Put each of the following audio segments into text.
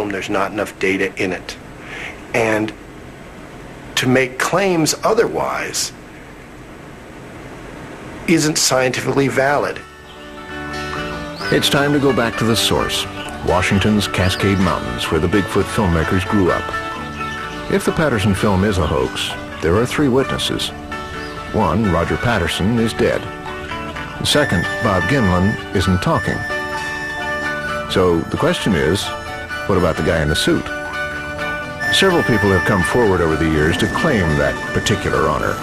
film, there's not enough data in it. And to make claims otherwise isn't scientifically valid. It's time to go back to the source, Washington's Cascade Mountains, where the Bigfoot filmmakers grew up. If the Patterson film is a hoax, there are 3 witnesses. One, Roger Patterson, is dead. The second, Bob Gimlin, isn't talking. So the question is, what about the guy in the suit? Several people have come forward over the years to claim that particular honor.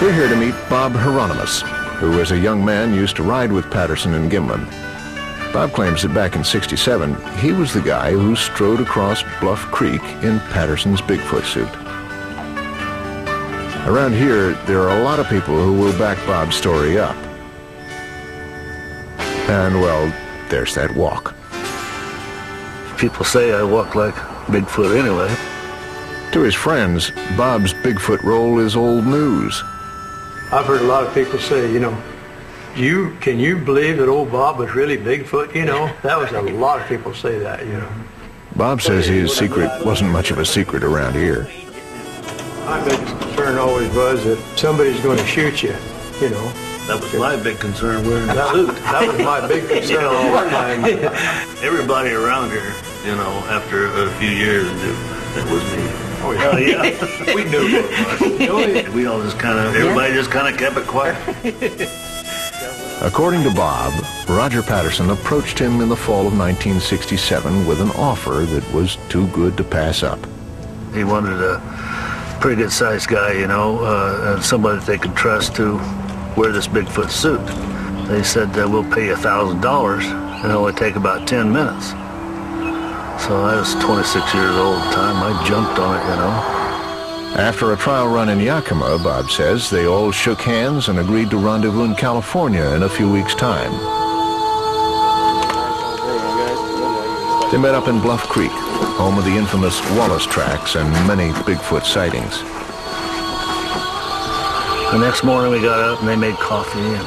We're here to meet Bob Hieronymus, who as a young man used to ride with Patterson and Gimlin. Bob claims that back in '67, he was the guy who strode across Bluff Creek in Patterson's Bigfoot suit. Around here, there are a lot of people who will back Bob's story up. And, well, there's that walk. People say I walk like Bigfoot anyway. To his friends, Bob's Bigfoot role is old news. I've heard a lot of people say, you know, can you believe that old Bob was really Bigfoot? You know, that was a lot of people say that, you know. Bob says his secret wasn't much of a secret around here. My biggest concern always was that somebody's going to shoot you, you know. That was my big concern wearing the suit. That was my big concern all the time. Everybody around here, you know, after a few years knew that was me. Oh yeah, we knew it was. We all just kind of, everybody just kind of kept it quiet. According to Bob, Roger Patterson approached him in the fall of 1967 with an offer that was too good to pass up. He wanted a pretty good sized guy, you know, and somebody that they could trust to wear this Bigfoot suit. They said, we'll pay you $1,000 and it'll only take about 10 minutes. So I was 26 years old at the time. I jumped on it, you know. After a trial run in Yakima, Bob says, they all shook hands and agreed to rendezvous in California in a few weeks' time. They met up in Bluff Creek, home of the infamous Wallace tracks and many Bigfoot sightings. The next morning we got up and they made coffee and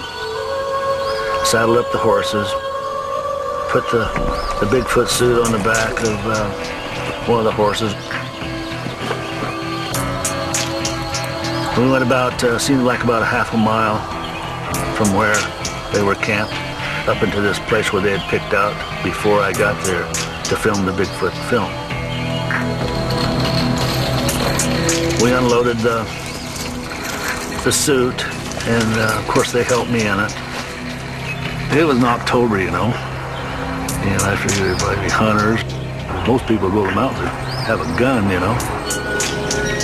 saddled up the horses, put the Bigfoot suit on the back of one of the horses. We went about, seemed like about a half a mile from where they were camped up into this place where they had picked out before I got there to film the Bigfoot film. We unloaded the suit, and of course they helped me in it. It was in October, you know, and I figured everybody be hunters. Most people go to the mountains and have a gun, you know.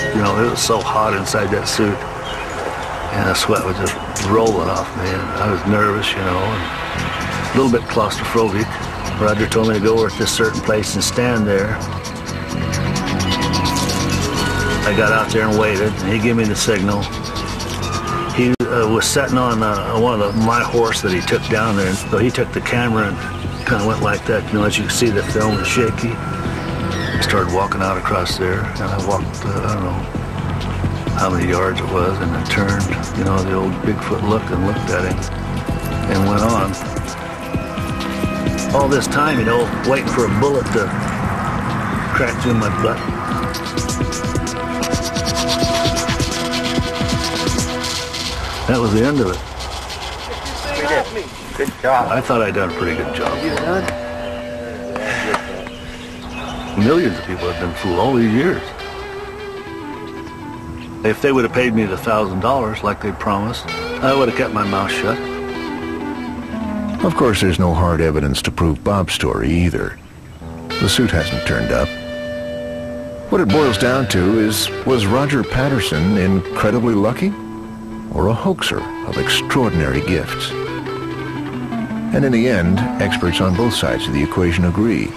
You know, it was so hot inside that suit, and the sweat was just rolling off me, and I was nervous, you know, and a little bit claustrophobic. Roger told me to go over at this certain place and stand there. I got out there and waited, and he gave me the signal. He was sitting on one of my horse that he took down there, and so he took the camera and kind of went like that. You know, as you can see, the film was shaky. I started walking out across there, and I walked, I don't know how many yards it was, and then turned, you know, the old Bigfoot looked and looked at him and went on. All this time, you know, waiting for a bullet to crack through my butt. That was the end of it. Good job. I thought I'd done a pretty good job. Millions of people have been fooled all these years. If they would have paid me the $1,000 like they promised, I would have kept my mouth shut. Of course, there's no hard evidence to prove Bob's story either. The suit hasn't turned up. What it boils down to is, was Roger Patterson incredibly lucky or a hoaxer of extraordinary gifts? And in the end, experts on both sides of the equation agree.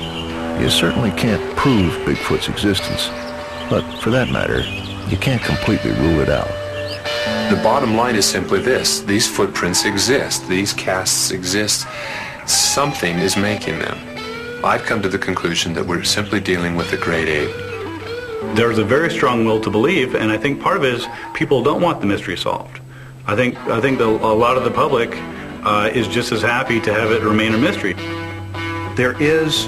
You certainly can't prove Bigfoot's existence, but for that matter, you can't completely rule it out. The bottom line is simply this: these footprints exist, these casts exist. Something is making them. I've come to the conclusion that we're simply dealing with a great ape. There's a very strong will to believe, and I think part of it is people don't want the mystery solved. I think a lot of the public is just as happy to have it remain a mystery. There is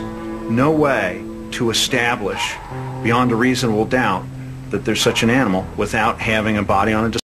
no way to establish beyond a reasonable doubt that there's such an animal without having a body on a